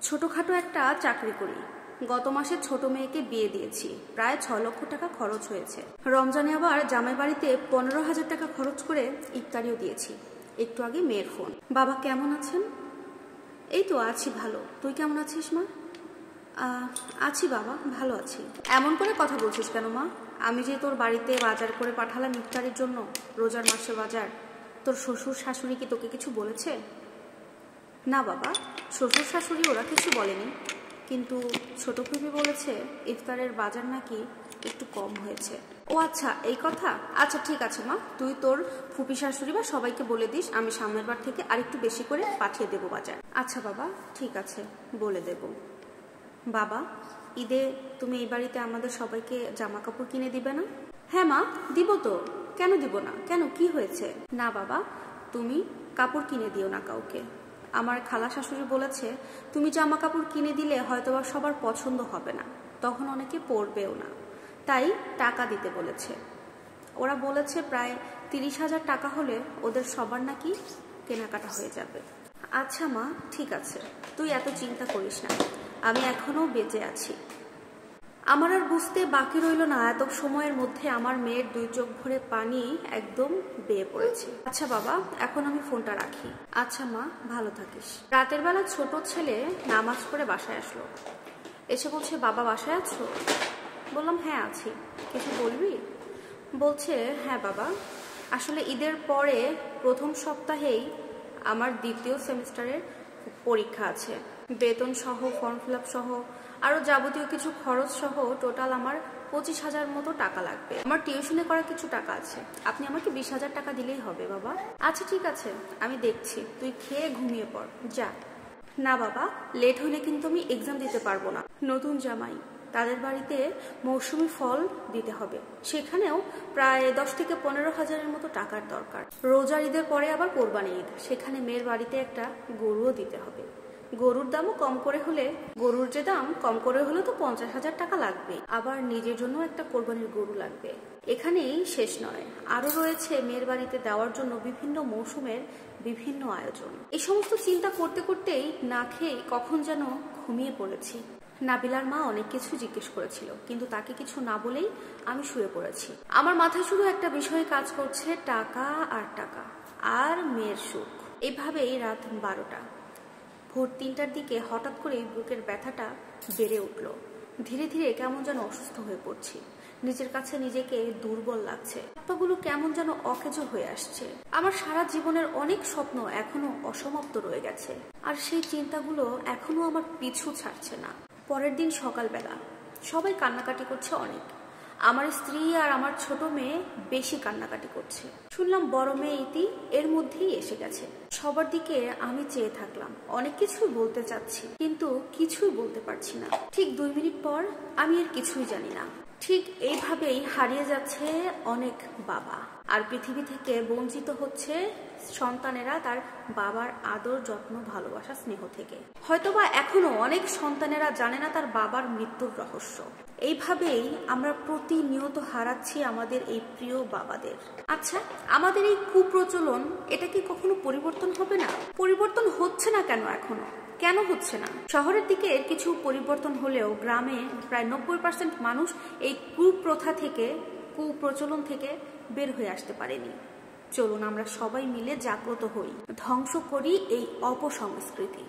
ছোটখাটো একটা চাকরি করি। গত মাসে ছোট মেয়েকে বিয়ে দিয়েছি, প্রায় 6 লক্ষ টাকা খরচ হয়েছে। রমজানে আবার জামাই বাড়িতে 15,000 টাকা খরচ করে ইফতারিও দিয়েছি। একটু আগে মেয়ের ফোন। বাবা কেমন আছেন? এই তো আছি ভালো। তুই কেমন আছিস মা? আছি বাবা, ভালো আছি। এমন করে কথা বলছিস কেন মা? আমি যে তোর বাড়িতে বাজার করে পাঠালাম ইফতারির জন্য, রোজার মাসের বাজার, তোর শ্বশুর শাশুড়ি কি তোকে কিছু বলেছে? না বাবা, শ্বশুর শাশুড়ি ওরা কিছু বলেনি, কিন্তু ছোট ফুপি বলেছে ইফতারের বাজার নাকি একটু কম হয়েছে। ও আচ্ছা, এই কথা। আচ্ছা ঠিক আছে মা, তুই তোর ফুপি শাশুড়ি বা সবাইকে বলে দিস আমি সামনের বার থেকে আরেকটু বেশি করে পাঠিয়ে দেবো বাজার। আচ্ছা বাবা, ঠিক আছে, বলে দেব। বাবা, ঈদে তুমি এই বাড়িতে আমাদের সবাইকে জামা কাপড় কিনে দিবে না? হ্যাঁ মা, দিব তো। কেন দিব না? কেন, কি হয়েছে? না বাবা, তুমি কাপড় কিনে দিও না কাউকে। আমার খালা শাশুড়ি বলেছে তুমি জামা কাপড় কিনে দিলে হয়তোবা সবার পছন্দ হবে না, তখন অনেকে পরবেও না, তাই টাকা দিতে বলেছে। ওরা বলেছে প্রায় 30,000 টাকা হলে ওদের সবার নাকি কেনাকাটা হয়ে যাবে। আচ্ছা মা, ঠিক আছে, তুই এত চিন্তা করিস না, আমি এখনো বেঁচে আছি। আমার আর বুঝতে বাকি রইল না, এত সময়ের মধ্যে আমার মেয়ের 2 চোখ ভরে পানি একদম বেয়ে পড়েছে। আচ্ছা বাবা, এখন আমি ফোনটা রাখি। আচ্ছা মা, ভালো থাকিস। রাতের বেলা ছোট ছেলে নামাজ পড়ে বাসায় আসলো, এসে বলছে বাবা বাসায় আছো? বললাম হ্যাঁ আছি। কিছু বলবি? বলছে হ্যাঁ বাবা, আসলে ঈদের পরে প্রথম সপ্তাহেই আমার 2য় সেমিস্টারের পরীক্ষা আছে। বেতন সহ, ফর্ম ফিল আপ সহ, আরো যাবতীয় কিছু খরচ সহ টোটাল আমার 25,000 মতো টাকা লাগবে। আমার টিউশনে করা কিছু টাকা আছে, আপনি আমাকে 20,000 টাকা দিলেই হবে বাবা। আচ্ছা ঠিক আছে, আমি দেখছি, তুই খেয়ে ঘুমিয়ে পড়, যা। না বাবা, লেট হলে কিন্তু আমি এক্সাম দিতে পারবো না। নতুন জামাই, তাদের বাড়িতে মৌসুমি ফল দিতে হবে, সেখানেও প্রায় 10 থেকে 15,000-এর মতো টাকার দরকার। রোজার ঈদের পরে আবার কোরবানি ঈদ, সেখানে মেয়ের বাড়িতে একটা গরুও দিতে হবে। গরুর দামও কম করে হলে, গরুর যে দাম কম করে হলে তো 50,000 টাকা লাগবে। আবার নিজের জন্য একটা কোরবানির গরু লাগবে। এখানেই শেষ নয়, আরো রয়েছে মেয়ের বাড়িতে দেওয়ার জন্য বিভিন্ন মৌসুমের বিভিন্ন আয়োজন। এই সমস্ত চিন্তা করতে করতেই না খেয়ে কখন যেন ঘুমিয়ে পড়েছি। নাবিলার মা অনেক কিছু জিজ্ঞেস করেছিল, কিন্তু তাকে কিছু না বলেই আমি শুয়ে পড়েছি। আমার মাথায় শুধু একটা বিষয় কাজ করছে, টাকা আর টাকা আর মেয়ের সুখ। এভাবেই রাত 12টা। ভোর 3টার দিকে হঠাৎ করে বুকের ব্যথাটা বেড়ে উঠল। ধীরে ধীরে কেমন যেন অসুস্থ হয়ে পড়ছি, নিজের কাছে নিজেকে দুর্বল লাগছে, হাতগুলো কেমন যেন অকেজো হয়ে আসছে। আমার সারা জীবনের অনেক স্বপ্ন এখনো অসমাপ্ত রয়ে গেছে, আর সেই চিন্তাগুলো এখনো আমার পিছু ছাড়ছে না। পরের দিন সকালবেলা সবাই কান্নাকাটি করছে অনেক। আমার স্ত্রী আর আমার ছোট মেয়ে বেশি কান্নাকাটি করছে। শুনলাম বড় মেয়ে ইতি এর মধ্যেই এসে গেছে। সবার দিকে আমি চেয়ে থাকলাম, অনেক কিছু বলতে চাচ্ছি কিন্তু কিছুই বলতে পারছি না। ঠিক 2 মিনিট পর আমি এর কিছুই জানি না। ঠিক এইভাবেই হারিয়ে যাচ্ছে অনেক বাবা, আর পৃথিবী থেকে বঞ্চিত হচ্ছে সন্তানেরা তার বাবার আদর, যত্ন, ভালোবাসা, স্নেহ থেকে। হয়তোবা এখনো অনেক সন্তানেরা জানে না তার বাবার মৃত্যুর রহস্য। এইভাবেই আমরা প্রতিনিয়ত হারাচ্ছি আমাদের এই প্রিয় বাবাদের। আচ্ছা, আমাদের এই কুপ্রচলন, এটা কি কখনো পরিবর্তন হবে না? পরিবর্তন হচ্ছে না কেন এখনো? কেন হচ্ছে না? শহরের দিকে কিছু পরিবর্তন হলেও গ্রামে প্রায় 90% মানুষ এই কুপ্রথা থেকে, কুপ্রচলন থেকে বের হয়ে আসতে পারেনি। চলুন আমরা সবাই মিলে জাগ্রত হই, ধ্বংস করি এই অপসংস্কৃতি।